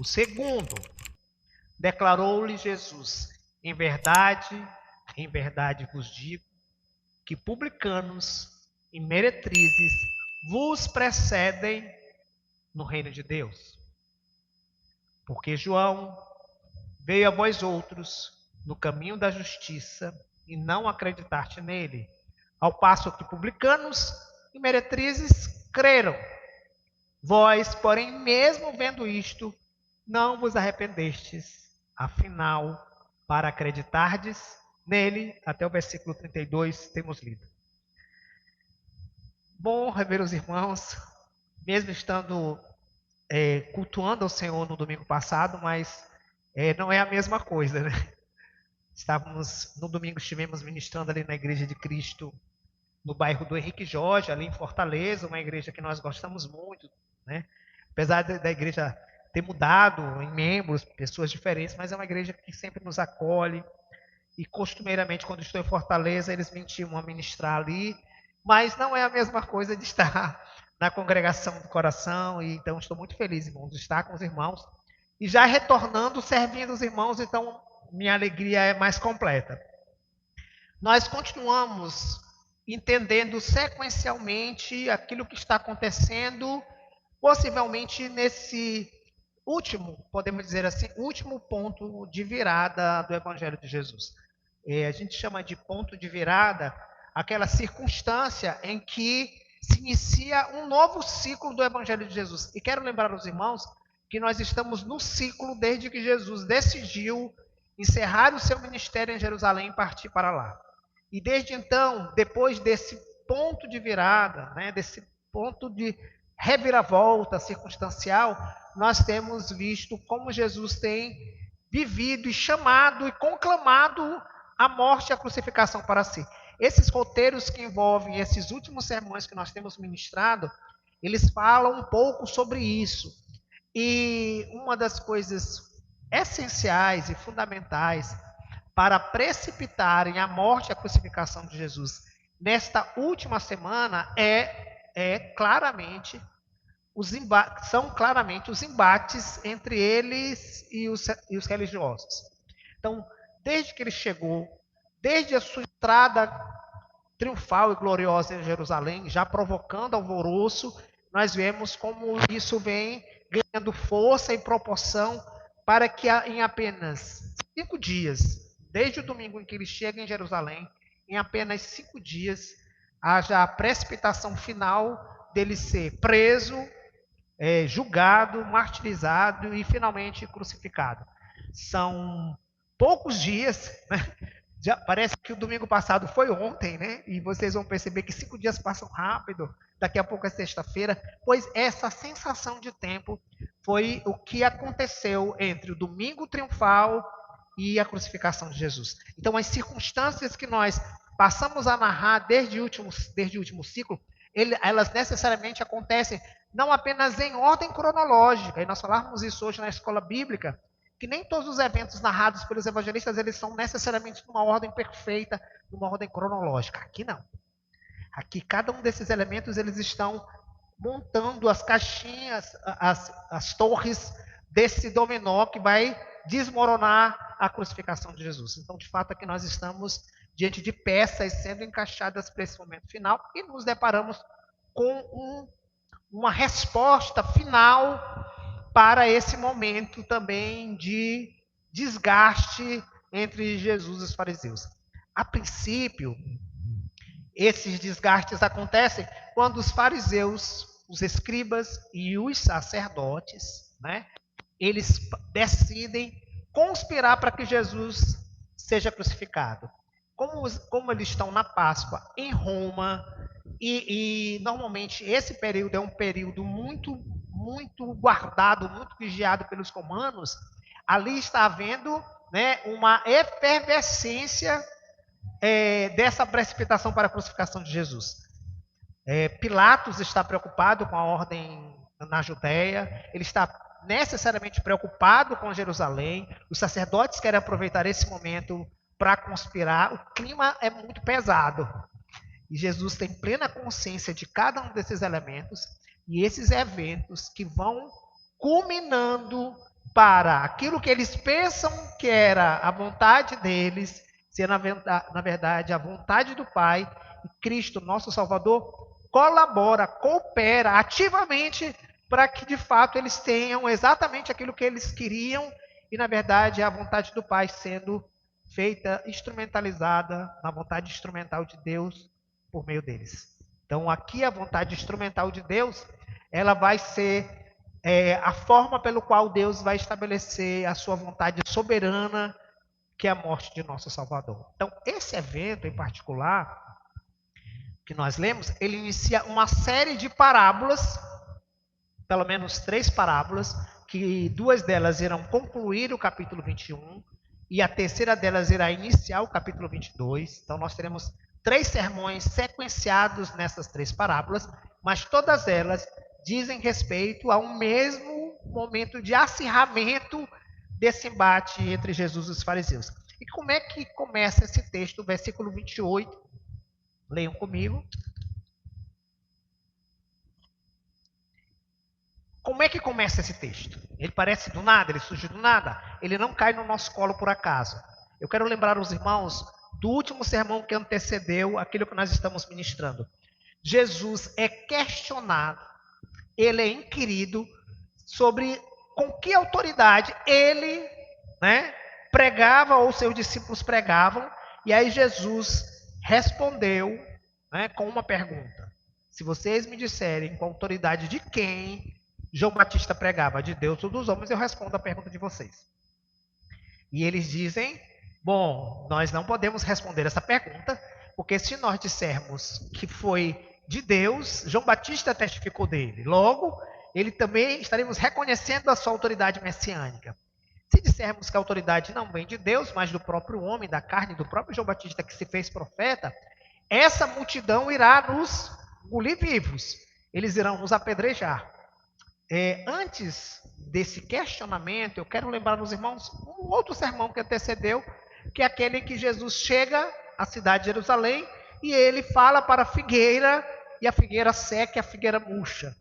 O segundo, declarou-lhe Jesus: em verdade vos digo, que publicanos e meretrizes vos precedem no reino de Deus. Porque João veio a vós outros no caminho da justiça e não acreditaste nele, ao passo que publicanos e meretrizes creram. Vós, porém, mesmo vendo isto, não vos arrependestes, afinal, para acreditardes nele, até o versículo 32 temos lido. Bom, meus irmãos, mesmo estando cultuando ao Senhor no domingo passado, mas não é a mesma coisa, né? No domingo estivemos ministrando ali na Igreja de Cristo, no bairro do Henrique Jorge, ali em Fortaleza, uma igreja que nós gostamos muito, né? Apesar da igreja ter mudado em membros, pessoas diferentes, mas é uma igreja que sempre nos acolhe. E costumeiramente, quando estou em Fortaleza, eles me intimam a ministrar ali, mas não é a mesma coisa de estar na congregação do coração. E então estou muito feliz, irmãos, de estar com os irmãos e já retornando, servindo os irmãos, então minha alegria é mais completa. Nós continuamos entendendo sequencialmente aquilo que está acontecendo, possivelmente nesse último, podemos dizer assim, último ponto de virada do Evangelho de Jesus. A gente chama de ponto de virada aquela circunstância em que se inicia um novo ciclo do Evangelho de Jesus. E quero lembrar aos irmãos que nós estamos no ciclo desde que Jesus decidiu encerrar o seu ministério em Jerusalém e partir para lá. E desde então, depois desse ponto de virada, né, desse ponto de reviravolta circunstancial, nós temos visto como Jesus tem vivido e chamado e conclamado a morte e a crucificação para si. Esses roteiros que envolvem esses últimos sermões que nós temos ministrado, eles falam um pouco sobre isso. E uma das coisas essenciais e fundamentais para precipitarem a morte e a crucificação de Jesus nesta última semana são claramente os embates entre eles e os religiosos. Então, desde que ele chegou, desde a sua entrada triunfal e gloriosa em Jerusalém, já provocando alvoroço, nós vemos como isso vem ganhando força e proporção para que em apenas 5 dias, desde o domingo em que ele chega em Jerusalém, em apenas 5 dias, haja a precipitação final dele ser preso, julgado, martirizado e finalmente crucificado. São poucos dias, né? Já parece que o domingo passado foi ontem, né? E vocês vão perceber que 5 dias passam rápido, daqui a pouco é sexta-feira, pois essa sensação de tempo foi o que aconteceu entre o domingo triunfal e a crucificação de Jesus. Então, as circunstâncias que nós passamos a narrar desde o último ciclo, elas necessariamente acontecem não apenas em ordem cronológica, e nós falávamos isso hoje na escola bíblica, que nem todos os eventos narrados pelos evangelistas eles são necessariamente numa ordem perfeita, numa ordem cronológica. Aqui não. Aqui cada um desses elementos eles estão montando as caixinhas, as torres desse dominó que vai desmoronar a crucificação de Jesus. Então, de fato, aqui nós estamos diante de peças sendo encaixadas para esse momento final e nos deparamos com uma resposta final para esse momento também de desgaste entre Jesus e os fariseus. A princípio, esses desgastes acontecem quando os fariseus, os escribas e os sacerdotes, né, eles decidem conspirar para que Jesus seja crucificado. Como eles estão na Páscoa em Roma, e normalmente esse período é um período muito guardado, muito vigiado pelos romanos, ali está havendo, né, uma efervescência dessa precipitação para a crucificação de Jesus. Pilatos está preocupado com a ordem na Judéia, ele está necessariamente preocupado com Jerusalém, os sacerdotes querem aproveitar esse momento para conspirar, o clima é muito pesado. E Jesus tem plena consciência de cada um desses elementos e esses eventos que vão culminando para aquilo que eles pensam que era a vontade deles, ser na verdade a vontade do Pai, e Cristo, nosso Salvador, colabora, coopera ativamente para que de fato eles tenham exatamente aquilo que eles queriam e na verdade é a vontade do Pai sendo feita, instrumentalizada na vontade instrumental de Deus por meio deles. Então aqui a vontade instrumental de Deus, ela vai ser a forma pelo qual Deus vai estabelecer a sua vontade soberana, que é a morte de nosso Salvador. Então, esse evento em particular, que nós lemos, ele inicia uma série de parábolas, pelo menos 3 parábolas, que 2 delas irão concluir o capítulo 21, e a terceira delas irá iniciar o capítulo 22. Então, nós teremos 3 sermões sequenciados nessas 3 parábolas, mas todas elas dizem respeito a um mesmo momento de acirramento desse embate entre Jesus e os fariseus. E como é que começa esse texto, versículo 28? Leiam comigo. Como é que começa esse texto? Ele parece do nada, ele surge do nada, ele não cai no nosso colo por acaso. Eu quero lembrar os irmãos do último sermão que antecedeu aquilo que nós estamos ministrando. Jesus é questionado, ele é inquirido sobre com que autoridade ele, pregava ou seus discípulos pregavam, e aí Jesus respondeu, com uma pergunta. Se vocês me disserem com a autoridade de quem João Batista pregava, de Deus ou dos homens, eu respondo a pergunta de vocês. E eles dizem, bom, nós não podemos responder essa pergunta, porque se nós dissermos que foi de Deus, João Batista testificou dele. Logo, ele também estaremos reconhecendo a sua autoridade messiânica. Se dissermos que a autoridade não vem de Deus, mas do próprio homem, da carne, do próprio João Batista que se fez profeta, essa multidão irá nos engolir vivos. Eles irão nos apedrejar. Antes desse questionamento, eu quero lembrar aos irmãos um outro sermão que antecedeu, que é aquele em que Jesus chega à cidade de Jerusalém e ele fala para a figueira, e a figueira seca e a figueira murcha.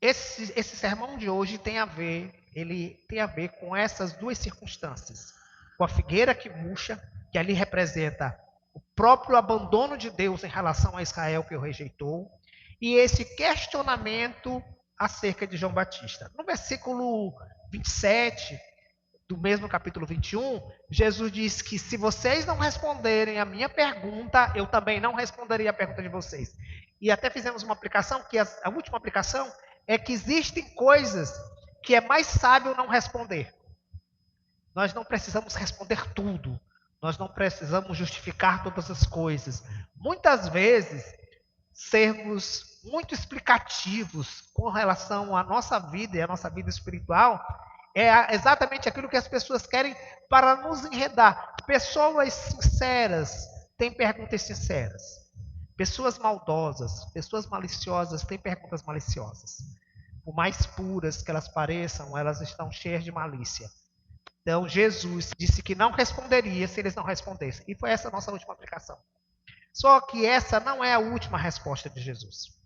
Esse sermão de hoje tem a ver com essas 2 circunstâncias. Com a figueira que murcha, que ali representa o próprio abandono de Deus em relação a Israel que o rejeitou, e esse questionamento acerca de João Batista. No versículo 27 do mesmo capítulo 21, Jesus diz que se vocês não responderem a minha pergunta, eu também não responderia a pergunta de vocês. E até fizemos uma aplicação, que a última aplicação é que existem coisas que é mais sábio não responder. Nós não precisamos responder tudo. Nós não precisamos justificar todas as coisas. Muitas vezes, sermos muito explicativos com relação à nossa vida e à nossa vida espiritual é exatamente aquilo que as pessoas querem para nos enredar. Pessoas sinceras têm perguntas sinceras. Pessoas maldosas, pessoas maliciosas têm perguntas maliciosas. Por mais puras que elas pareçam, elas estão cheias de malícia. Então, Jesus disse que não responderia se eles não respondessem. E foi essa a nossa última aplicação. Só que essa não é a última resposta de Jesus.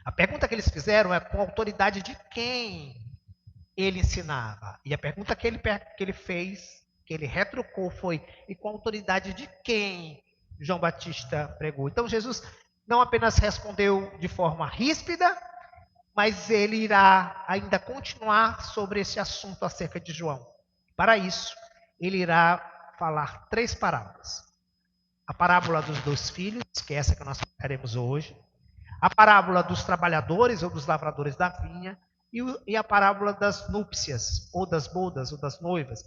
A pergunta que eles fizeram é com a autoridade de quem ele ensinava. E a pergunta que ele fez, que ele retrucou, foi: e com a autoridade de quem João Batista pregou? Então Jesus não apenas respondeu de forma ríspida, mas ele irá ainda continuar sobre esse assunto acerca de João. Para isso, ele irá falar 3 parábolas. A parábola dos 2 filhos, que é essa que nós faremos hoje. A parábola dos trabalhadores ou dos lavradores da vinha. E a parábola das núpcias, ou das bodas, ou das noivas,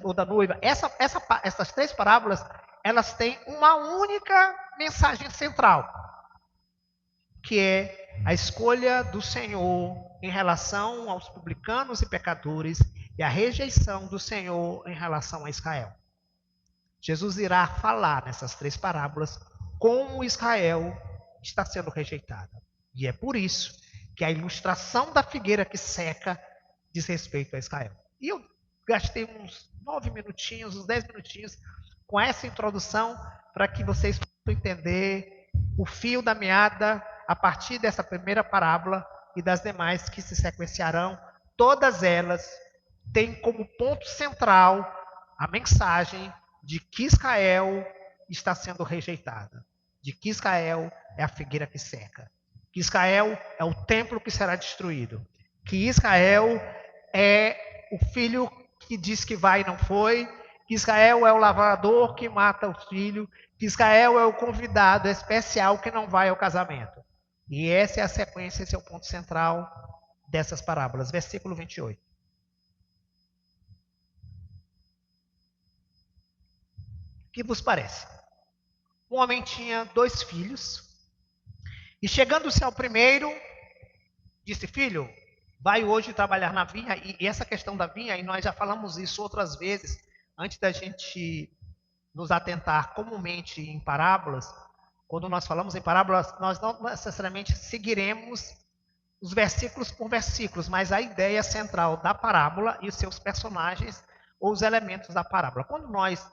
ou da noiva. Essas 3 parábolas, elas têm uma única mensagem central, que é a escolha do Senhor em relação aos publicanos e pecadores e a rejeição do Senhor em relação a Israel. Jesus irá falar nessas 3 parábolas como Israel está sendo rejeitada. E é por isso que a ilustração da figueira que seca diz respeito a Israel. E eu gastei uns 9 minutinhos, uns 10 minutinhos com essa introdução para que vocês possam entender o fio da meada a partir dessa primeira parábola e das demais que se sequenciarão, todas elas tem como ponto central a mensagem de que Israel está sendo rejeitada, de que Israel é a figueira que seca, que Israel é o templo que será destruído, que Israel é o filho que diz que vai e não foi, que Israel é o lavrador que mata o filho, que Israel é o convidado especial que não vai ao casamento. E essa é a sequência, esse é o ponto central dessas parábolas. Versículo 28. O que vos parece? Um homem tinha 2 filhos, e chegando-se ao primeiro, disse: filho, vai hoje trabalhar na vinha. E essa questão da vinha, e nós já falamos isso outras vezes, antes da gente nos atentar comumente em parábolas. Quando nós falamos em parábolas, nós não necessariamente seguiremos os versículos por versículos, mas a ideia central da parábola e os seus personagens ou os elementos da parábola. Quando nós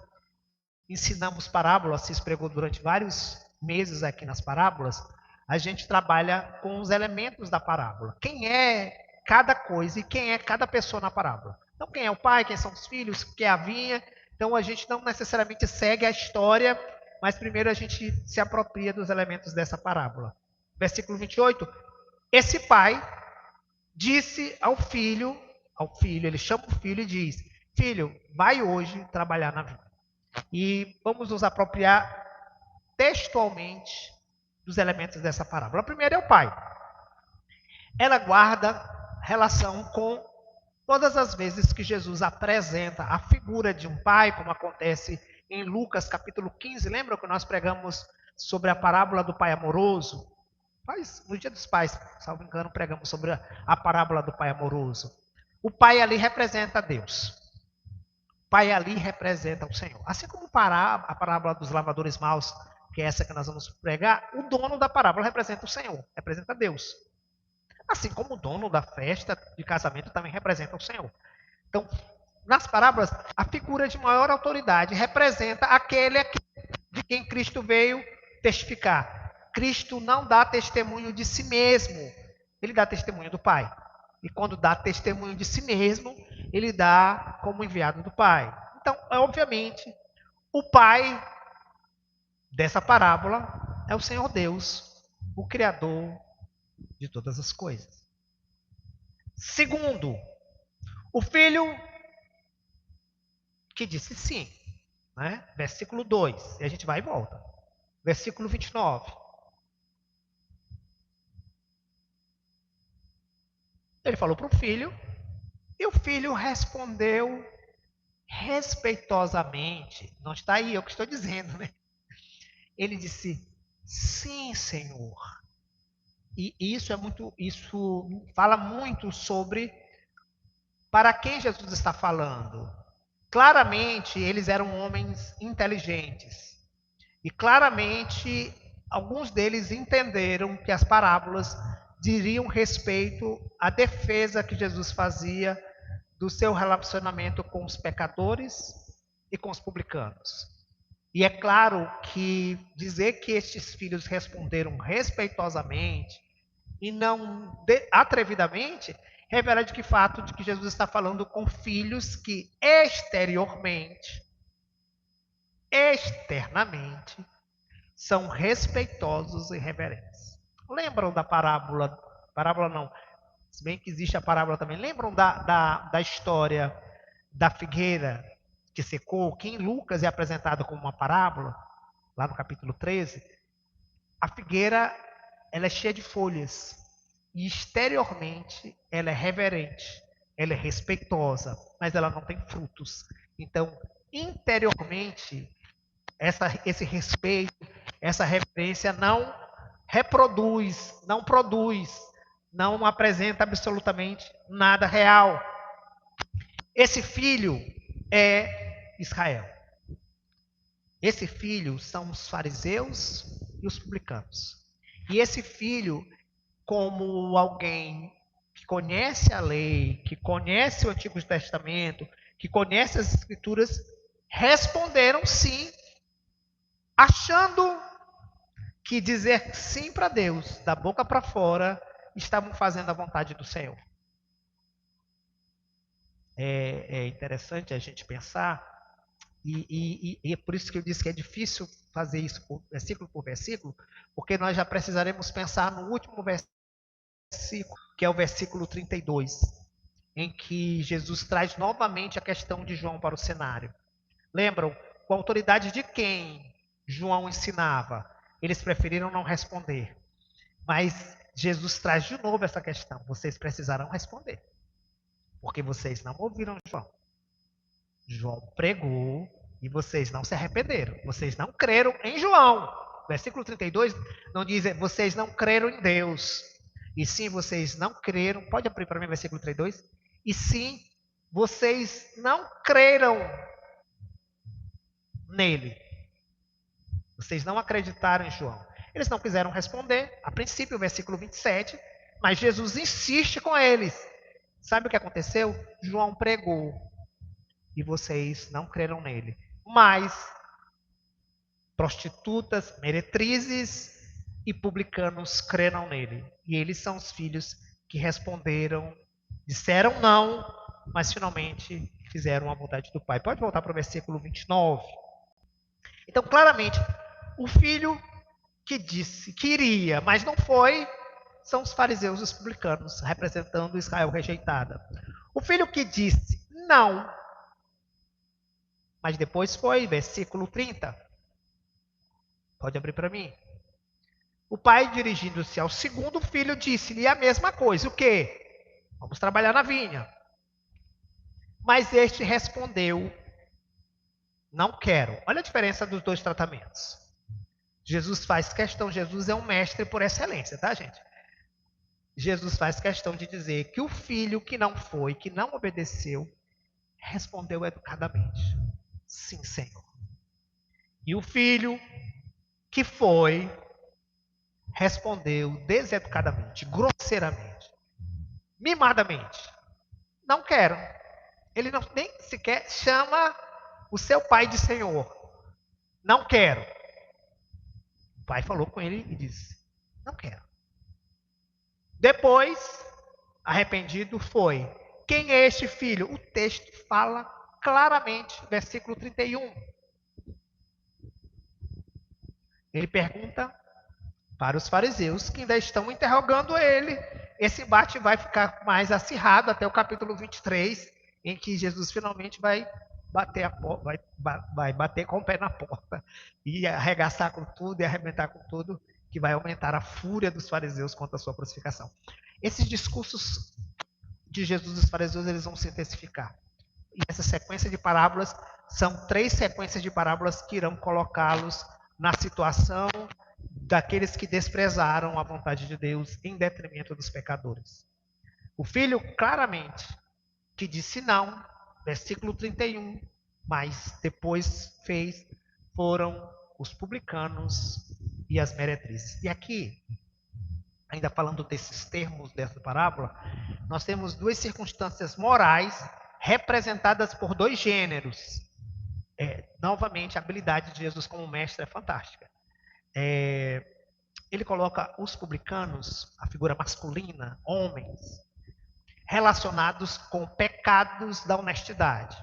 ensinamos parábolas, se pregou durante vários meses aqui nas parábolas, a gente trabalha com os elementos da parábola. Quem é cada coisa e quem é cada pessoa na parábola. Então, quem é o pai, quem são os filhos, quem é a vinha. Então, a gente não necessariamente segue a história, mas primeiro a gente se apropria dos elementos dessa parábola. Versículo 28. Esse pai disse ao filho, ele chama o filho e diz: filho, vai hoje trabalhar na vinha. E vamos nos apropriar textualmente dos elementos dessa parábola. A primeira é o pai. Ela guarda relação com todas as vezes que Jesus apresenta a figura de um pai, como acontece em Lucas capítulo 15. Lembra que nós pregamos sobre a parábola do pai amoroso? No Dia dos Pais, salvo engano, pregamos sobre a parábola do pai amoroso. O pai ali representa Deus. O pai ali representa o Senhor. Assim como a parábola dos lavadores maus, que é essa que nós vamos pregar, o dono da parábola representa o Senhor, representa Deus. Assim como o dono da festa de casamento também representa o Senhor. Então, nas parábolas, a figura de maior autoridade representa aquele de quem Cristo veio testificar. Cristo não dá testemunho de si mesmo, ele dá testemunho do Pai. E quando dá testemunho de si mesmo, ele dá como enviado do Pai. Então, obviamente, o Pai dessa parábola é o Senhor Deus, o Criador de todas as coisas. Segundo, o filho que disse sim, né? Versículo 2, e a gente vai e volta. Versículo 29. Ele falou para o filho, e o filho respondeu respeitosamente. Não está aí, é o que estou dizendo, né? Ele disse: sim, Senhor. E isso fala muito sobre para quem Jesus está falando. Claramente, eles eram homens inteligentes. E claramente, alguns deles entenderam que as parábolas diriam respeito à defesa que Jesus fazia do seu relacionamento com os pecadores e com os publicanos. E é claro que dizer que estes filhos responderam respeitosamente e não atrevidamente revela de que fato de que Jesus está falando com filhos que externamente, são respeitosos e reverentes. Lembram da parábola? Parábola não, se bem que existe a parábola também. Lembram da história da figueira que secou, que em Lucas é apresentada como uma parábola, lá no capítulo 13? A figueira, ela é cheia de folhas, e exteriormente ela é reverente, ela é respeitosa, mas ela não tem frutos. Então, interiormente, esse respeito, essa reverência não reproduz, não produz, não apresenta absolutamente nada real. Esse filho é Israel. Esse filho são os fariseus e os publicanos. E esse filho, como alguém que conhece a lei, que conhece o Antigo Testamento, que conhece as Escrituras, responderam sim, achando que dizer sim para Deus, da boca para fora, estavam fazendo a vontade do Senhor. é interessante a gente pensar, e é por isso que eu disse que é difícil fazer isso por versículo, porque nós já precisaremos pensar no último versículo, que é o versículo 32, em que Jesus traz novamente a questão de João para o cenário. Lembram? Com a autoridade de quem João ensinava? Eles preferiram não responder. Mas Jesus traz de novo essa questão. Vocês precisarão responder. Porque vocês não ouviram João. João pregou e vocês não se arrependeram. Vocês não creram em João. Versículo 32 não diz, vocês não creram em Deus. E sim, vocês não creram. Pode abrir para mim o versículo 32? E sim, vocês não creram nele. Vocês não acreditaram em João. Eles não quiseram responder, a princípio, o versículo 27, mas Jesus insiste com eles. Sabe o que aconteceu? João pregou e vocês não creram nele. Mas prostitutas, meretrizes e publicanos creram nele. E eles são os filhos que responderam, disseram não, mas finalmente fizeram a vontade do Pai. Pode voltar para o versículo 29. Então, claramente, o filho que disse que iria, mas não foi, são os fariseus e os publicanos, representando Israel rejeitada. O filho que disse não, mas depois foi, versículo 30. Pode abrir para mim. O pai, dirigindo-se ao segundo filho, disse-lhe a mesma coisa. O quê? Vamos trabalhar na vinha. Mas este respondeu, não quero. Olha a diferença dos dois tratamentos. Jesus faz questão, Jesus é um mestre por excelência, tá, gente? Jesus faz questão de dizer que o filho que não foi, que não obedeceu, respondeu educadamente: sim, Senhor. E o filho que foi, respondeu deseducadamente, grosseiramente, mimadamente: não quero. Ele não, nem sequer chama o seu pai de Senhor. Não quero. O pai falou com ele e disse: não quero. Depois, arrependido, foi. Quem é este filho? O texto fala claramente, versículo 31. Ele pergunta para os fariseus que ainda estão interrogando ele. Esse embate vai ficar mais acirrado até o capítulo 23, em que Jesus finalmente vai bater com o pé na porta e arregaçar com tudo e arrebentar com tudo, que vai aumentar a fúria dos fariseus contra a sua crucificação. Esses discursos de Jesus dos fariseus, eles vão se intensificar. E essa sequência de parábolas são 3 sequências de parábolas que irão colocá-los na situação daqueles que desprezaram a vontade de Deus em detrimento dos pecadores. O filho, claramente, que disse não, versículo 31, mas depois fez, foram os publicanos e as meretrizes. E aqui, ainda falando desses termos dessa parábola, nós temos 2 circunstâncias morais representadas por 2 gêneros. Novamente, a habilidade de Jesus como mestre é fantástica. Ele coloca os publicanos, a figura masculina, homens, relacionados com pecados da honestidade.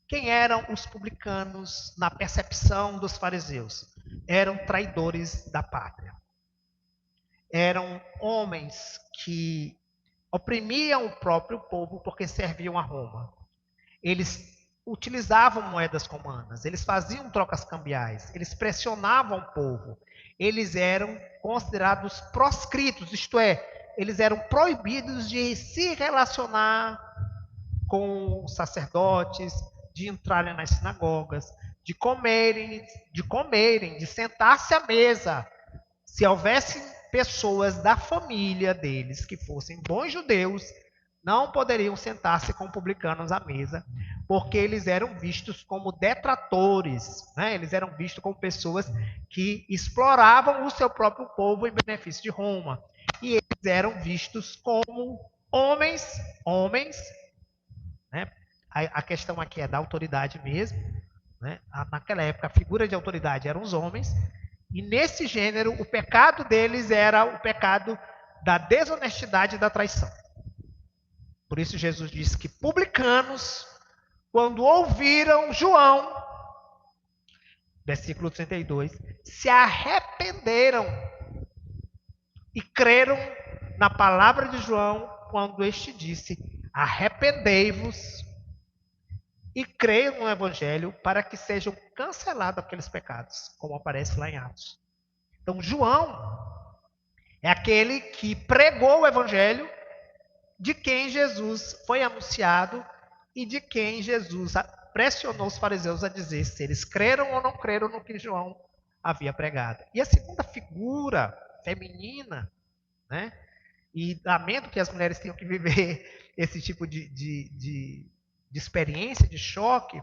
Quem eram os publicanos na percepção dos fariseus? Eram traidores da pátria. Eram homens que oprimiam o próprio povo porque serviam a Roma. Eles utilizavam moedas romanas, eles faziam trocas cambiais, eles pressionavam o povo. Eles eram considerados proscritos, isto é, eles eram proibidos de se relacionar com os sacerdotes, de entrarem nas sinagogas, de comerem, de sentar-se à mesa. Se houvesse pessoas da família deles que fossem bons judeus, não poderiam sentar-se com publicanos à mesa, porque eles eram vistos como detratores, né? Eles eram vistos como pessoas que exploravam o seu próprio povo em benefício de Roma. E eles eram vistos como homens, né? A questão aqui é da autoridade mesmo, né? Naquela época a figura de autoridade eram os homens, e nesse gênero o pecado deles era o pecado da desonestidade e da traição. Por isso Jesus disse que publicanos, quando ouviram João, versículo 32, se arrependeram e creram na palavra de João, quando este disse: arrependei-vos e creiam no Evangelho para que sejam cancelados aqueles pecados, como aparece lá em Atos. Então, João é aquele que pregou o Evangelho, de quem Jesus foi anunciado e de quem Jesus pressionou os fariseus a dizer se eles creram ou não creram no que João havia pregado. E a segunda figura feminina, né? E lamento que as mulheres tenham que viver esse tipo de experiência, de choque,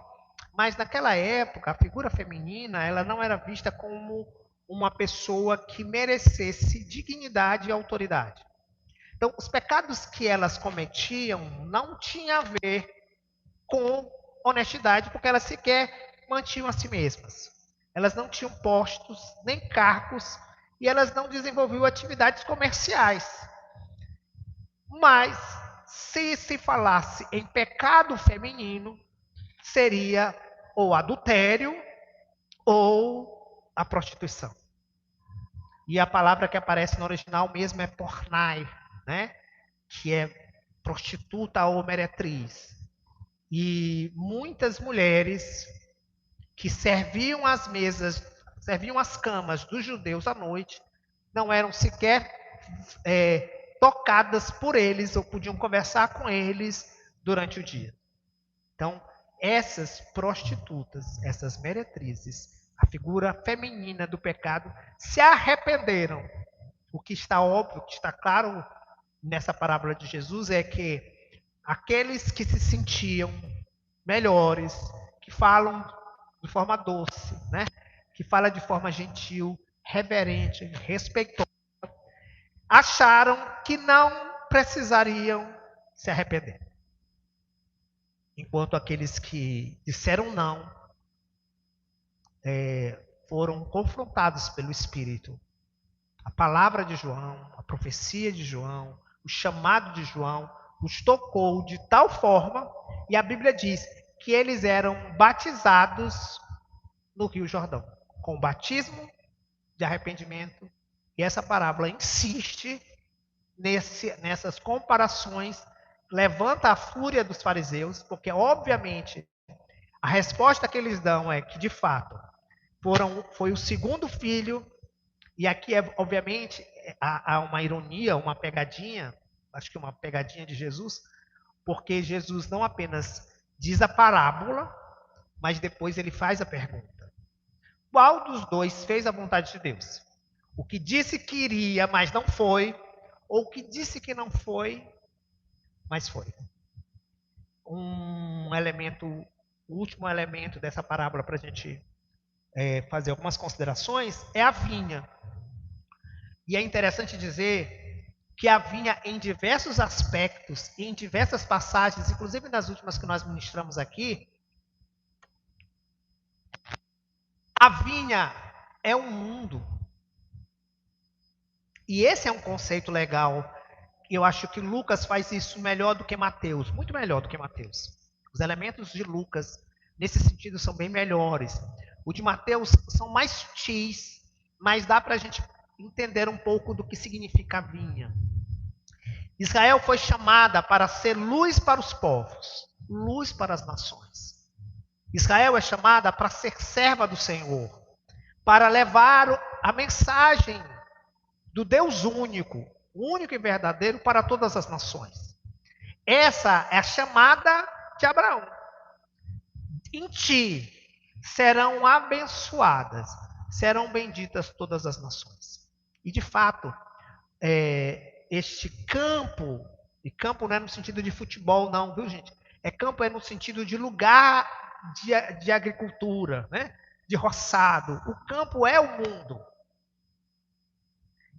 mas naquela época a figura feminina ela não era vista como uma pessoa que merecesse dignidade e autoridade. Então, os pecados que elas cometiam não tinham a ver com honestidade, porque elas sequer mantinham a si mesmas. Elas não tinham postos, nem cargos, e elas não desenvolviam atividades comerciais. Mas, se falasse em pecado feminino, seria ou adultério ou a prostituição. E a palavra que aparece no original mesmo é pornai, né? Que é prostituta ou meretriz. E muitas mulheres que serviam as mesas, serviam as camas dos judeus à noite, não eram sequer tocadas por eles ou podiam conversar com eles durante o dia. Então, essas prostitutas, essas meretrizes, a figura feminina do pecado, se arrependeram. O que está óbvio, o que está claro nessa parábola de Jesus é que aqueles que se sentiam melhores, que falam de forma doce, né? Que fala de forma gentil, reverente, respeitosa, acharam que não precisariam se arrepender. Enquanto aqueles que disseram não foram confrontados pelo Espírito. A palavra de João, a profecia de João, o chamado de João os tocou de tal forma, e a Bíblia diz que eles eram batizados no Rio Jordão, com o batismo de arrependimento. E essa parábola insiste nessas comparações, levanta a fúria dos fariseus, porque obviamente a resposta que eles dão é que de fato foi o segundo filho, e aqui obviamente há uma ironia, uma pegadinha, acho que uma pegadinha de Jesus, porque Jesus não apenas diz a parábola, mas depois ele faz a pergunta: qual dos dois fez a vontade de Deus? O que disse que iria, mas não foi, ou o que disse que não foi, mas foi? Um elemento, o último elemento dessa parábola para a gente fazer algumas considerações é a vinha. E é interessante dizer que a vinha, em diversos aspectos, em diversas passagens, inclusive nas últimas que nós ministramos aqui, a vinha é um mundo. E esse é um conceito legal. Eu acho que Lucas faz isso melhor do que Mateus, muito melhor do que Mateus. Os elementos de Lucas, nesse sentido, são bem melhores. O de Mateus são mais sutis, mas dá para a gente entender um pouco do que significa a vinha. Israel foi chamada para ser luz para os povos, luz para as nações. Israel é chamada para ser serva do Senhor, para levar a mensagem do Deus único, único e verdadeiro para todas as nações. Essa é a chamada de Abraão. Em ti serão abençoadas, serão benditas todas as nações. E de fato, este campo, e campo não é no sentido de futebol não, viu gente? Campo é no sentido de lugar de agricultura, né? De roçado. O campo é o mundo.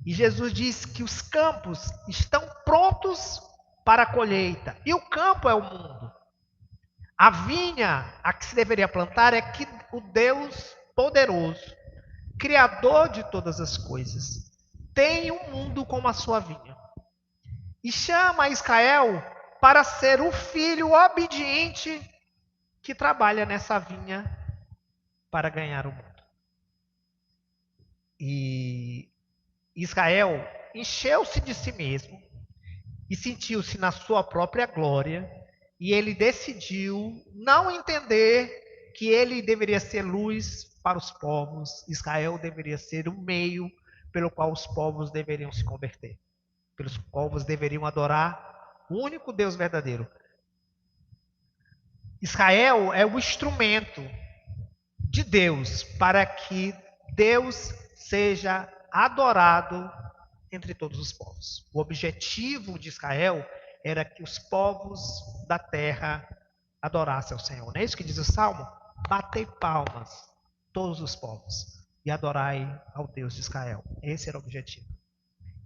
E Jesus diz que os campos estão prontos para a colheita. E o campo é o mundo. A vinha a que se deveria plantar é que o Deus poderoso, Criador de todas as coisas, tem um mundo como a sua vinha. E chama Israel para ser o filho obediente que trabalha nessa vinha para ganhar o mundo. E Israel encheu-se de si mesmo e sentiu-se na sua própria glória, e ele decidiu não entender que ele deveria ser luz para os povos, Israel deveria ser o meio pelo qual os povos deveriam se converter, pelos povos deveriam adorar o único Deus verdadeiro. Israel é o instrumento de Deus para que Deus seja adorado entre todos os povos. O objetivo de Israel era que os povos da terra adorassem ao Senhor. Não é isso que diz o Salmo? Batei palmas, todos os povos, e adorai ao Deus de Israel. Esse era o objetivo.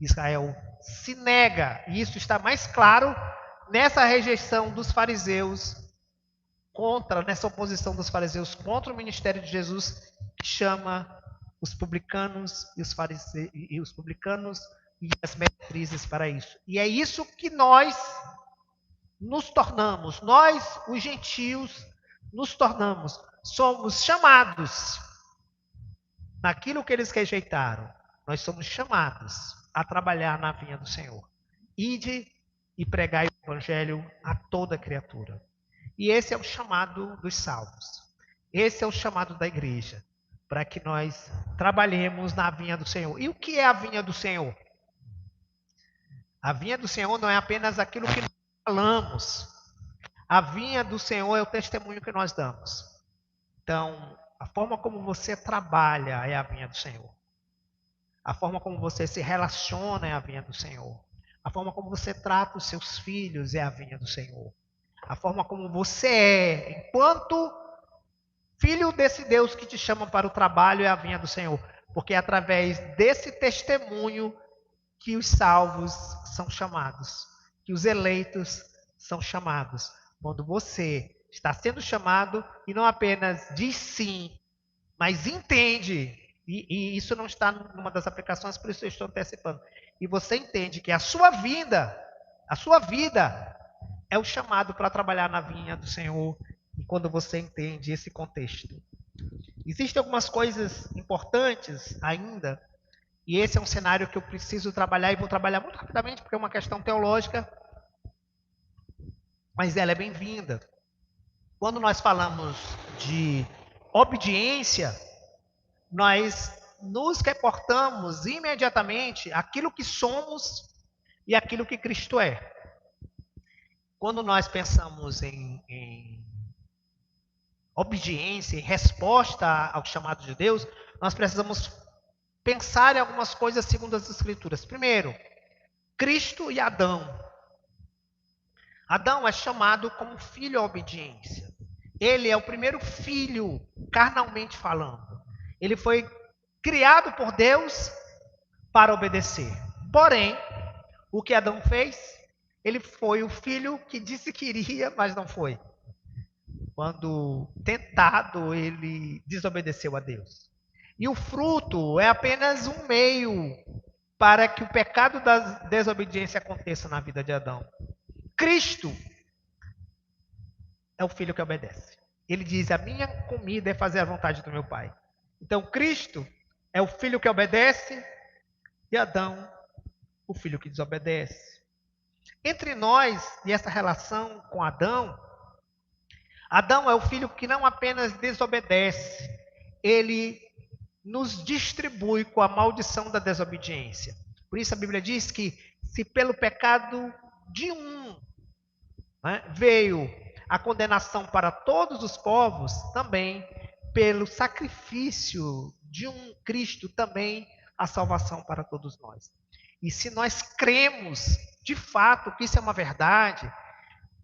Israel se nega, e isso está mais claro nessa rejeição dos fariseus nessa oposição dos fariseus contra o ministério de Jesus, que chama os publicanos e os fariseus e os publicanos e as meretrizes para isso. E é isso que nós nos tornamos, nós, os gentios, nos tornamos. Somos chamados naquilo que eles rejeitaram. Nós somos chamados a trabalhar na vinha do Senhor. Ide e pregai o evangelho a toda criatura. E esse é o chamado dos salvos. Esse é o chamado da igreja, para que nós trabalhemos na vinha do Senhor. E o que é a vinha do Senhor? A vinha do Senhor não é apenas aquilo que nós falamos. A vinha do Senhor é o testemunho que nós damos. Então, a forma como você trabalha é a vinha do Senhor. A forma como você se relaciona é a vinha do Senhor. A forma como você trata os seus filhos é a vinha do Senhor. A forma como você é, enquanto filho desse Deus que te chama para o trabalho, é a vinha do Senhor. Porque é através desse testemunho que os salvos são chamados, que os eleitos são chamados. Quando você está sendo chamado e não apenas diz sim, mas entende, e isso não está numa das aplicações, por isso eu estou antecipando, e você entende que a sua vida é o chamado para trabalhar na vinha do Senhor, e quando você entende esse contexto. Existem algumas coisas importantes ainda, e esse é um cenário que eu preciso trabalhar, e vou trabalhar muito rapidamente, porque é uma questão teológica, mas ela é bem-vinda. Quando nós falamos de obediência, nós nos reportamos imediatamente àquilo que somos e àquilo que Cristo é. Quando nós pensamos em obediência, em resposta ao chamado de Deus, nós precisamos pensar em algumas coisas segundo as Escrituras. Primeiro, Cristo e Adão. Adão é chamado como filho à obediência. Ele é o primeiro filho, carnalmente falando. Ele foi criado por Deus para obedecer. Porém, o que Adão fez? Ele foi o filho que disse que iria, mas não foi. Quando tentado, ele desobedeceu a Deus. E o fruto é apenas um meio para que o pecado da desobediência aconteça na vida de Adão. Cristo é o filho que obedece. Ele diz: a minha comida é fazer a vontade do meu Pai. Então, Cristo é o filho que obedece e Adão, o filho que desobedece. Entre nós e essa relação com Adão, Adão é o filho que não apenas desobedece, ele nos distribui com a maldição da desobediência. Por isso a Bíblia diz que se pelo pecado de um veio a condenação para todos os povos, também pelo sacrifício de um Cristo, também a salvação para todos nós. E se nós cremos de fato que isso é uma verdade,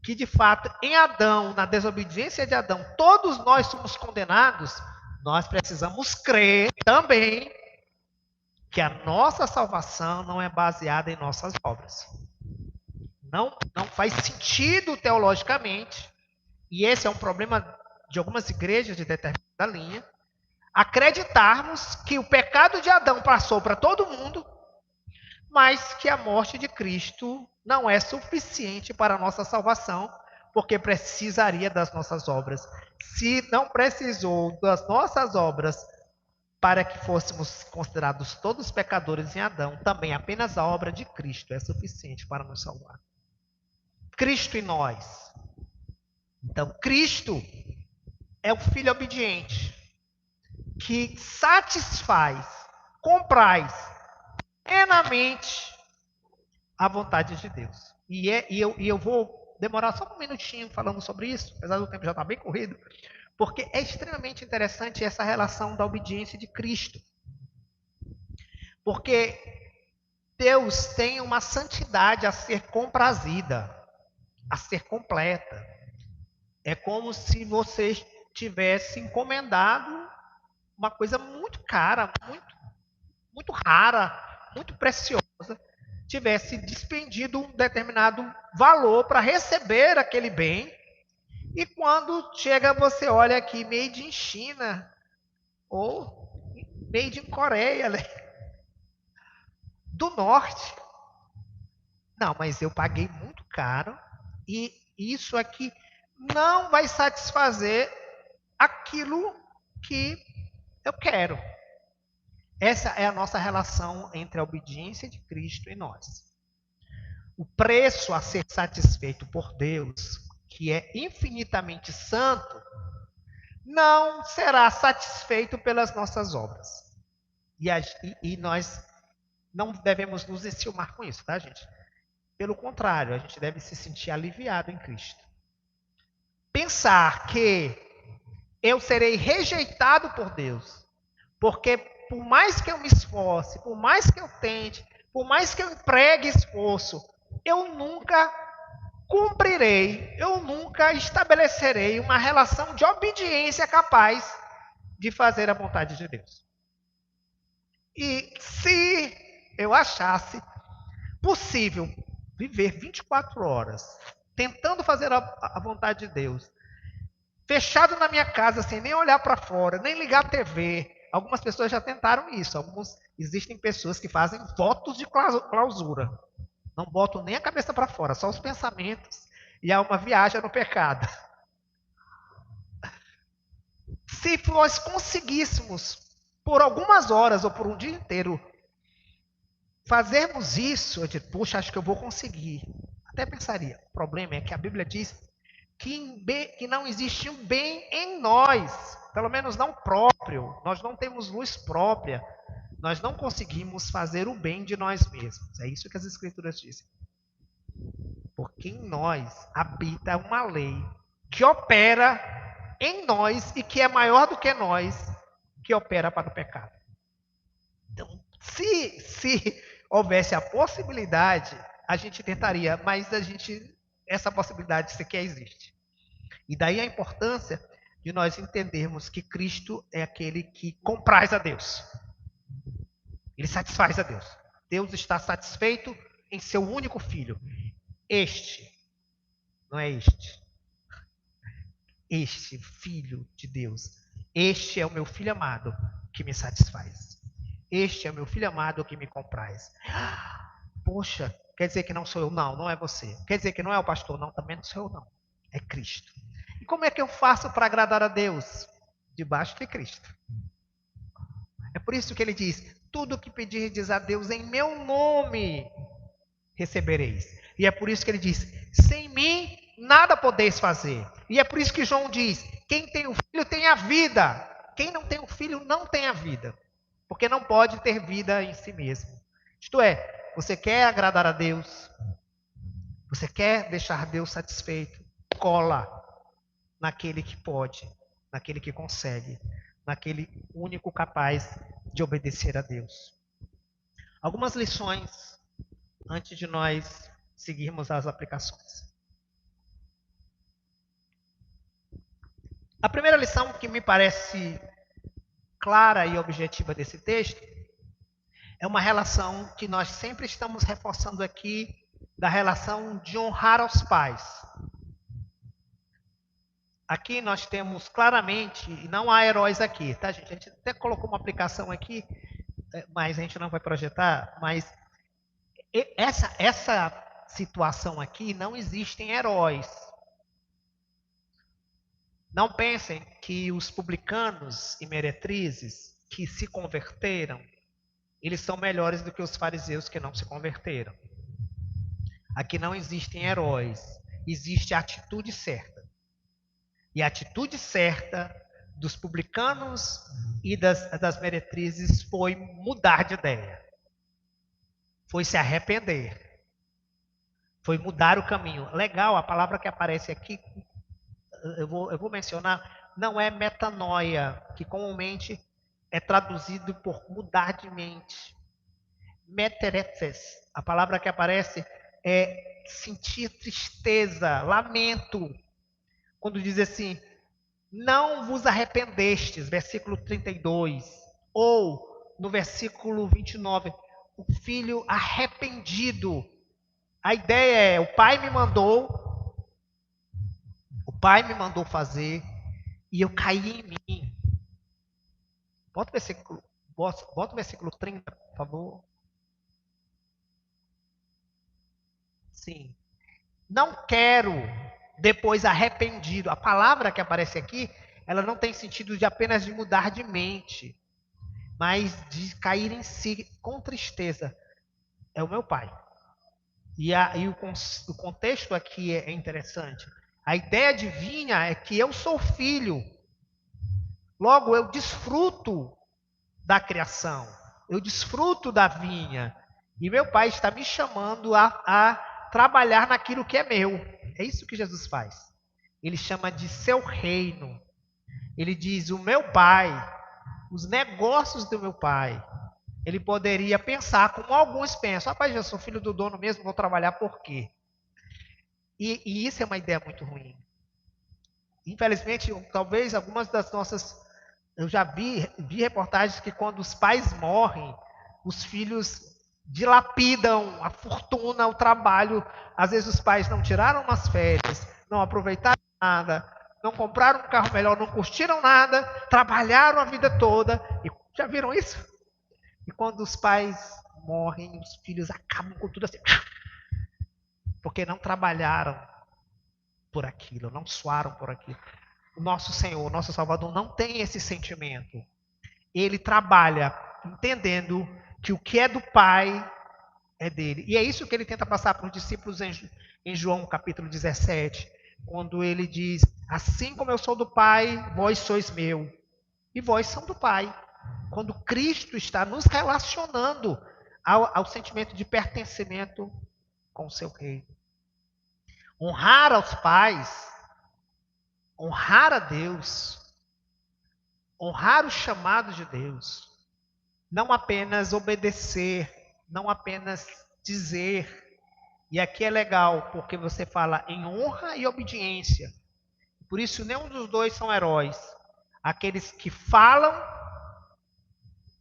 que de fato em Adão, na desobediência de Adão, todos nós somos condenados, nós precisamos crer também que a nossa salvação não é baseada em nossas obras. Não faz sentido teologicamente, e esse é um problema de algumas igrejas de determinada linha, acreditarmos que o pecado de Adão passou para todo mundo, mas que a morte de Cristo não é suficiente para a nossa salvação, porque precisaria das nossas obras. Se não precisou das nossas obras para que fôssemos considerados todos pecadores em Adão, também apenas a obra de Cristo é suficiente para nos salvar. Cristo em nós. Então, Cristo é o Filho obediente que satisfaz, compraz plenamente a vontade de Deus. E eu vou demorar só um minutinho falando sobre isso, apesar do tempo já estar bem corrido, porque é extremamente interessante essa relação da obediência de Cristo. Porque Deus tem uma santidade a ser comprazida, a ser completa. É como se você tivesse encomendado uma coisa muito cara, muito rara, muito preciosa, tivesse despendido um determinado valor para receber aquele bem, e quando chega você olha aqui, made in China, ou made in Coreia, né? Do Norte. Não, mas eu paguei muito caro, e isso aqui não vai satisfazer aquilo que eu quero. Essa é a nossa relação entre a obediência de Cristo e nós. O preço a ser satisfeito por Deus, que é infinitamente santo, não será satisfeito pelas nossas obras. E nós não devemos nos enciumar com isso, tá, gente? Pelo contrário, a gente deve se sentir aliviado em Cristo. Pensar que eu serei rejeitado por Deus, porque por mais que eu me esforce, por mais que eu tente, por mais que eu empregue esforço, eu nunca cumprirei, eu nunca estabelecerei uma relação de obediência capaz de fazer a vontade de Deus. E se eu achasse possível viver 24 horas tentando fazer a vontade de Deus, fechado na minha casa, sem nem olhar para fora, nem ligar a TV. Algumas pessoas já tentaram isso. Existem pessoas que fazem votos de clausura. Não botam nem a cabeça para fora, só os pensamentos. E há uma viagem no pecado. Se nós conseguíssemos, por algumas horas ou por um dia inteiro, fazermos isso, eu digo, puxa, acho que eu vou conseguir. Até pensaria. O problema é que a Bíblia diz que não existe um bem em nós, pelo menos não próprio. Nós não temos luz própria. Nós não conseguimos fazer o bem de nós mesmos. É isso que as Escrituras dizem. Porque em nós habita uma lei que opera em nós e que é maior do que nós, que opera para o pecado. Então, se houvesse a possibilidade, a gente tentaria, mas essa possibilidade sequer existe. E daí a importância de nós entendermos que Cristo é aquele que compraz a Deus. Ele satisfaz a Deus. Deus está satisfeito em seu único filho. Este, não é este. Este filho de Deus. Este é o meu filho amado que me satisfaz. Este é o meu filho amado que me compraz. Poxa, quer dizer que não sou eu? Não, não é você. Quer dizer que não é o pastor? Não, também não sou eu, não. É Cristo. E como é que eu faço para agradar a Deus? Debaixo de Cristo. É por isso que ele diz: tudo que pedirdes a Deus em meu nome, recebereis. E é por isso que ele diz: sem mim, nada podeis fazer. E é por isso que João diz: quem tem o filho tem a vida. Quem não tem o filho não tem a vida. Porque não pode ter vida em si mesmo. Isto é, você quer agradar a Deus? Você quer deixar Deus satisfeito? Cola naquele que pode, naquele que consegue, naquele único capaz de obedecer a Deus. Algumas lições antes de nós seguirmos as aplicações. A primeira lição que me parece clara e objetiva desse texto é uma relação que nós sempre estamos reforçando aqui, da relação de honrar aos pais. Aqui nós temos claramente, e não há heróis aqui, tá, gente? A gente até colocou uma aplicação aqui, mas a gente não vai projetar, mas Essa situação aqui não existem heróis. Não pensem que os publicanos e meretrizes que se converteram, eles são melhores do que os fariseus que não se converteram. Aqui não existem heróis, existe a atitude certa. E a atitude certa dos publicanos e das meretrizes foi mudar de ideia. Foi se arrepender. Foi mudar o caminho. Legal, a palavra que aparece aqui, eu vou mencionar, não é metanoia, que comumente é traduzido por mudar de mente. Meteretes, a palavra que aparece é sentir tristeza, lamento. Quando diz assim, não vos arrependestes, versículo 32. Ou no versículo 29, o filho arrependido. A ideia é, o pai me mandou fazer e eu caí em mim. Bota o versículo 30, por favor. Sim. Não quero, depois arrependido. A palavra que aparece aqui, ela não tem sentido de apenas de mudar de mente, mas de cair em si com tristeza. É o meu pai. O contexto aqui é interessante. A ideia divina é que eu sou filho. Logo, eu desfruto da criação. Eu desfruto da vinha. E meu pai está me chamando a trabalhar naquilo que é meu. É isso que Jesus faz. Ele chama de seu reino. Ele diz: o meu pai, os negócios do meu pai. Ele poderia pensar como alguns pensam: rapaz, eu sou filho do dono mesmo, vou trabalhar por quê? E isso é uma ideia muito ruim. Infelizmente, talvez algumas das nossas. Eu já vi reportagens que quando os pais morrem, os filhos dilapidam a fortuna, o trabalho. Às vezes os pais não tiraram umas férias, não aproveitaram nada, não compraram um carro melhor, não curtiram nada, trabalharam a vida toda. E já viram isso? E quando os pais morrem, os filhos acabam com tudo assim, porque não trabalharam por aquilo, não suaram por aquilo. O nosso Senhor, o nosso Salvador, não tem esse sentimento. Ele trabalha entendendo que o que é do Pai é dele. E é isso que ele tenta passar para os discípulos em João capítulo 17, quando ele diz: assim como eu sou do Pai, vós sois meu. E vós são do Pai. Quando Cristo está nos relacionando ao sentimento de pertencimento com o seu reino. Honrar aos pais, honrar a Deus, honrar o chamado de Deus, não apenas obedecer, não apenas dizer. E aqui é legal, porque você fala em honra e obediência. Por isso, nenhum dos dois são heróis. Aqueles que falam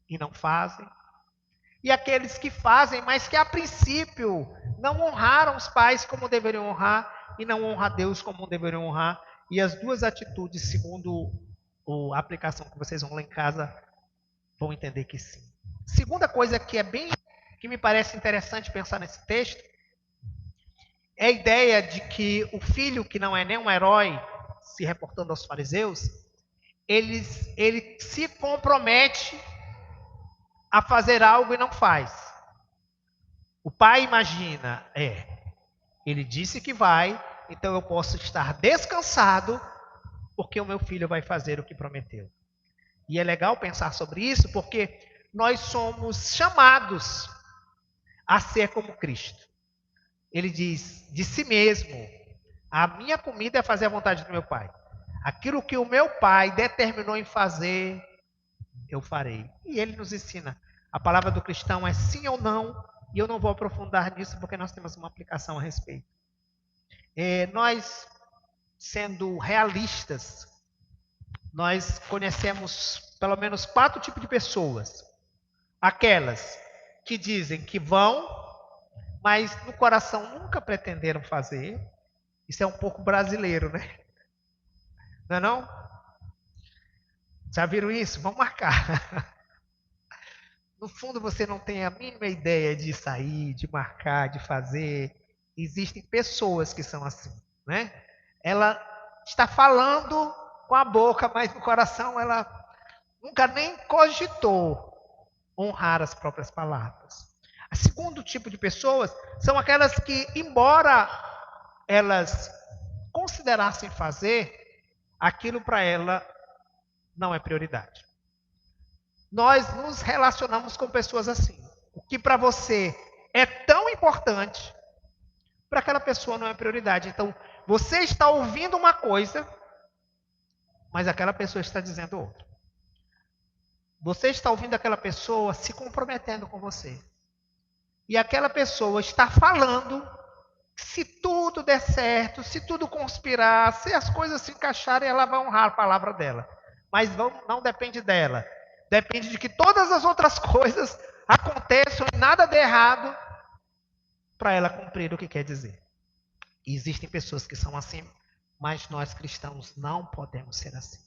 e não fazem, e aqueles que fazem, mas que a princípio não honraram os pais como deveriam honrar, e não honram a Deus como deveriam honrar. E as duas atitudes, segundo a aplicação que vocês vão ler em casa, vão entender que sim. Segunda coisa que me parece interessante pensar nesse texto, é a ideia de que o filho que não é nem um herói, se reportando aos fariseus, ele se compromete a fazer algo e não faz. O pai imagina, ele disse que vai, então eu posso estar descansado, porque o meu filho vai fazer o que prometeu. E é legal pensar sobre isso, porque nós somos chamados a ser como Cristo. Ele diz de si mesmo: a minha comida é fazer a vontade do meu Pai. Aquilo que o meu Pai determinou em fazer, eu farei. E ele nos ensina. A palavra do cristão é sim ou não, e eu não vou aprofundar nisso porque nós temos uma aplicação a respeito. Nós, sendo realistas, nós conhecemos pelo menos 4 tipos de pessoas. Aquelas que dizem que vão, mas no coração nunca pretenderam fazer. Isso é um pouco brasileiro, né? Não é não? Já viram isso? Vamos marcar. no fundo você não tem a mínima ideia de sair, de marcar, de fazer. Existem pessoas que são assim, né? Ela está falando com a boca, mas no coração ela nunca nem cogitou honrar as próprias palavras. O segundo tipo de pessoas são aquelas que, embora elas considerassem fazer, aquilo para ela não é prioridade. Nós nos relacionamos com pessoas assim. O que para você é tão importante, para aquela pessoa não é prioridade. Então, você está ouvindo uma coisa, mas aquela pessoa está dizendo outra. Você está ouvindo aquela pessoa se comprometendo com você. E aquela pessoa está falando, se tudo der certo, se tudo conspirar, se as coisas se encaixarem, ela vai honrar a palavra dela. Mas não depende dela. Depende de que todas as outras coisas aconteçam e nada dê errado para ela cumprir o que quer dizer. E existem pessoas que são assim, mas nós cristãos não podemos ser assim.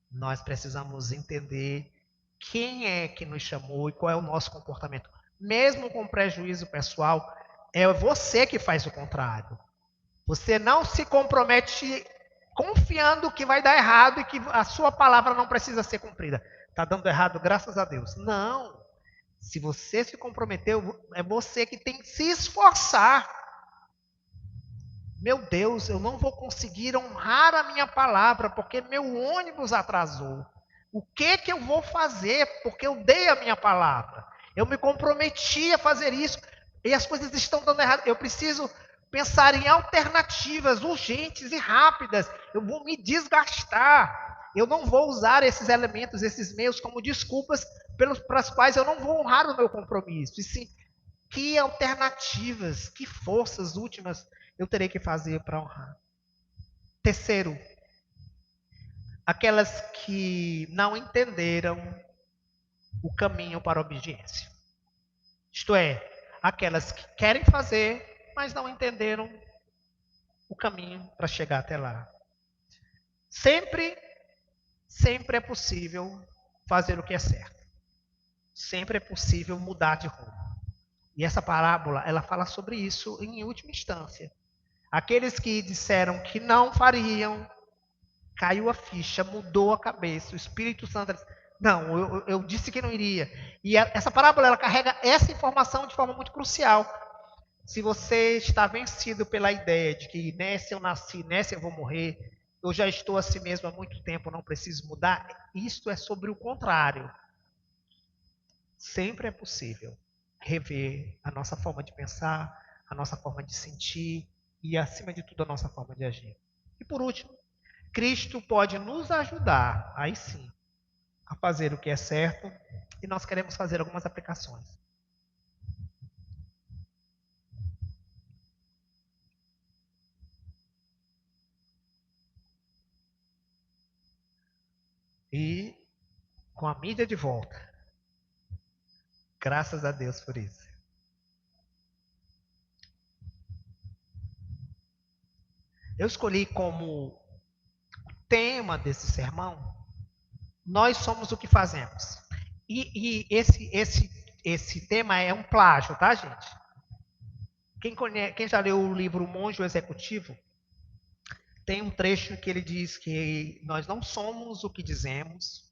Nós precisamos entender quem é que nos chamou e qual é o nosso comportamento. Mesmo com prejuízo pessoal, é você que faz o contrário. Você não se compromete confiando que vai dar errado e que a sua palavra não precisa ser cumprida. Está dando errado, graças a Deus. Não. Se você se comprometeu, é você que tem que se esforçar. Meu Deus, eu não vou conseguir honrar a minha palavra porque meu ônibus atrasou. O que eu vou fazer? Porque eu dei a minha palavra. Eu me comprometi a fazer isso e as coisas estão dando errado. Eu preciso pensar em alternativas urgentes e rápidas. Eu vou me desgastar. Eu não vou usar esses elementos, esses meios como desculpas para as quais eu não vou honrar o meu compromisso. E sim, que alternativas, que forças últimas eu terei que fazer para honrar? Terceiro, aquelas que não entenderam o caminho para a obediência. Isto é, aquelas que querem fazer, mas não entenderam o caminho para chegar até lá. Sempre, sempre é possível fazer o que é certo. Sempre é possível mudar de rumo. E essa parábola, ela fala sobre isso em última instância. Aqueles que disseram que não fariam, caiu a ficha, mudou a cabeça. O Espírito Santo disse, não, eu disse que não iria. E essa parábola, ela carrega essa informação de forma muito crucial. Se você está vencido pela ideia de que nessa eu nasci, nessa eu vou morrer, eu já estou assim mesmo há muito tempo, não preciso mudar, isso é sobre o contrário. Sempre é possível rever a nossa forma de pensar, a nossa forma de sentir e, acima de tudo, a nossa forma de agir. E por último, Cristo pode nos ajudar, aí sim, a fazer o que é certo, e nós queremos fazer algumas aplicações. E com a mídia de volta. Graças a Deus por isso. Eu escolhi como tema desse sermão, nós somos o que fazemos. E esse tema é um plágio, tá, gente? Quem já leu o livro O Monge Executivo, tem um trecho que ele diz que nós não somos o que dizemos,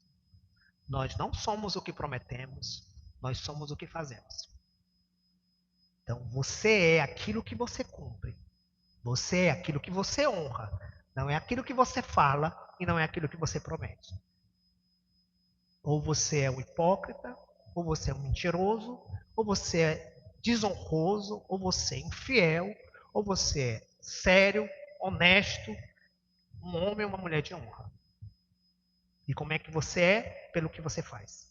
nós não somos o que prometemos, nós somos o que fazemos. Então, você é aquilo que você cumpre. Você é aquilo que você honra. Não é aquilo que você fala e não é aquilo que você promete. Ou você é um hipócrita, ou você é um mentiroso, ou você é desonroso, ou você é infiel, ou você é sério, honesto, um homem ou uma mulher de honra. E como é que você é? Pelo que você faz.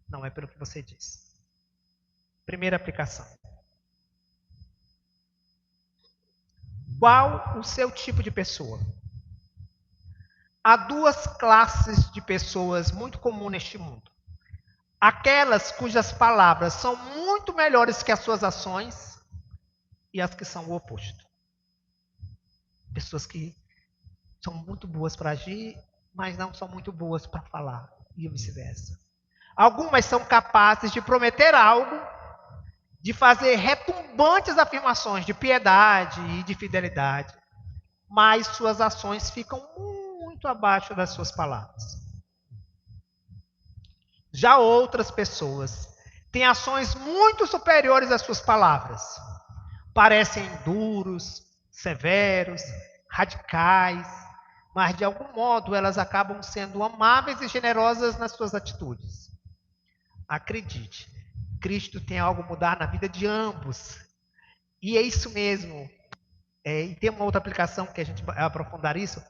Não é pelo que você diz. Primeira aplicação. Qual o seu tipo de pessoa? Há duas classes de pessoas muito comuns neste mundo. Aquelas cujas palavras são muito melhores que as suas ações e as que são o oposto. Pessoas que são muito boas para agir, mas não são muito boas para falar e vice-versa. Algumas são capazes de prometer algo, de fazer retumbantes afirmações de piedade e de fidelidade, mas suas ações ficam muito abaixo das suas palavras. Já outras pessoas têm ações muito superiores às suas palavras. Parecem duros, severos, radicais, mas de algum modo elas acabam sendo amáveis e generosas nas suas atitudes. Acredite, Cristo tem algo a mudar na vida de ambos. E é isso mesmo. E tem uma outra aplicação que a gente vai aprofundar isso,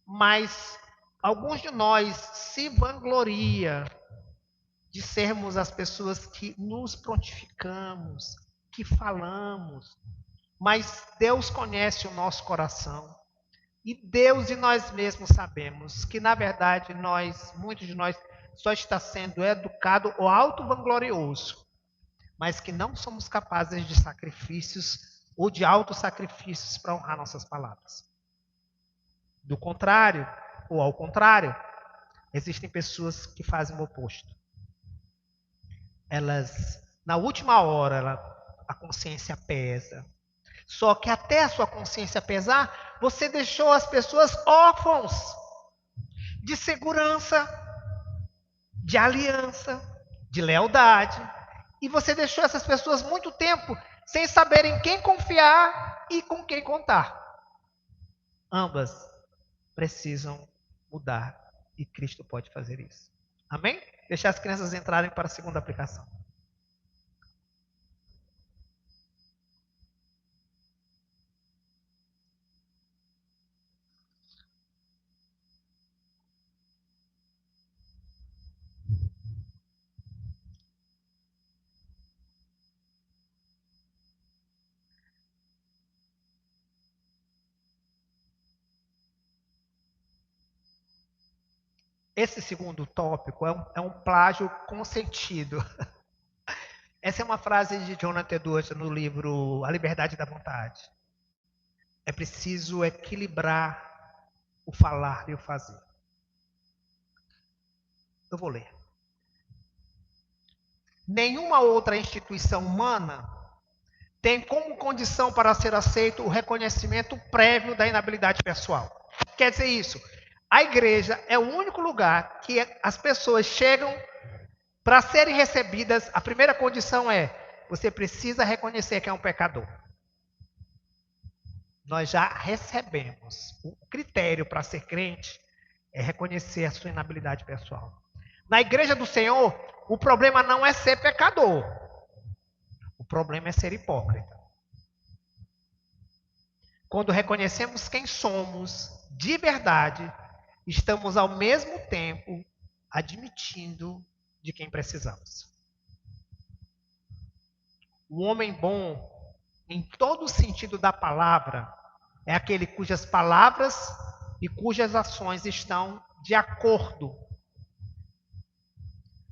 mas alguns de nós se vangloria de sermos as pessoas que nos prontificamos, que falamos, mas Deus conhece o nosso coração. E Deus e nós mesmos sabemos que, na verdade, muitos de nós, só está sendo educado ou auto-vanglorioso, mas que não somos capazes de sacrifícios ou de auto-sacrifícios para honrar nossas palavras. Do contrário, ou ao contrário, existem pessoas que fazem o oposto. Elas, na última hora, a consciência pesa. Só que até a sua consciência pesar, você deixou as pessoas órfãos de segurança, de aliança, de lealdade. E você deixou essas pessoas muito tempo sem saberem quem confiar e com quem contar. Ambas precisam mudar e Cristo pode fazer isso. Amém? Deixar as crianças entrarem para a segunda aplicação. Esse segundo tópico é um plágio consentido. Essa é uma frase de Jonathan Edwards no livro A Liberdade da Vontade. É preciso equilibrar o falar e o fazer. Eu vou ler. Nenhuma outra instituição humana tem como condição para ser aceito o reconhecimento prévio da inabilidade pessoal. Quer dizer isso, a igreja é o único lugar que as pessoas chegam para serem recebidas. A primeira condição é, você precisa reconhecer que é um pecador. Nós já recebemos. O critério para ser crente é reconhecer a sua inabilidade pessoal. Na igreja do Senhor, o problema não é ser pecador. O problema é ser hipócrita. Quando reconhecemos quem somos de verdade, estamos ao mesmo tempo admitindo de quem precisamos. O homem bom, em todo o sentido da palavra, é aquele cujas palavras e cujas ações estão de acordo.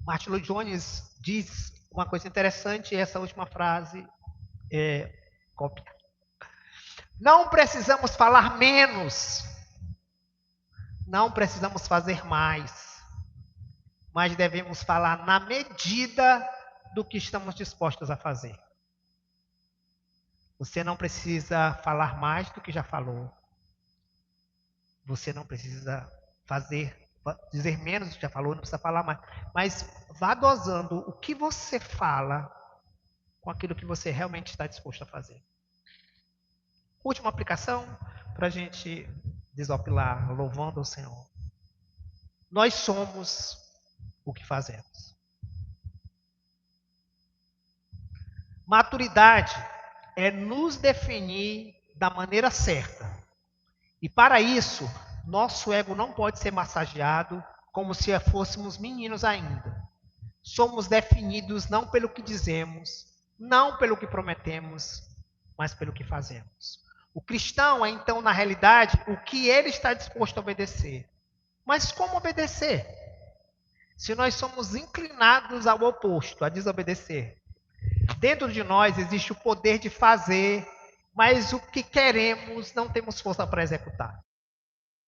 Martin Lloyd Jones diz uma coisa interessante, e essa última frase é cópia. Não precisamos falar menos, não precisamos fazer mais, mas devemos falar na medida do que estamos dispostos a fazer. Você não precisa falar mais do que já falou. Você não precisa dizer menos do que já falou, não precisa falar mais. Mas vá dosando o que você fala com aquilo que você realmente está disposto a fazer. Última aplicação, para a gente desopilar, louvando o Senhor. Nós somos o que fazemos. Maturidade é nos definir da maneira certa. E para isso, nosso ego não pode ser massageado como se fôssemos meninos ainda. Somos definidos não pelo que dizemos, não pelo que prometemos, mas pelo que fazemos. O cristão é, então, na realidade, o que ele está disposto a obedecer. Mas como obedecer? Se nós somos inclinados ao oposto, a desobedecer. Dentro de nós existe o poder de fazer, mas o que queremos não temos força para executar.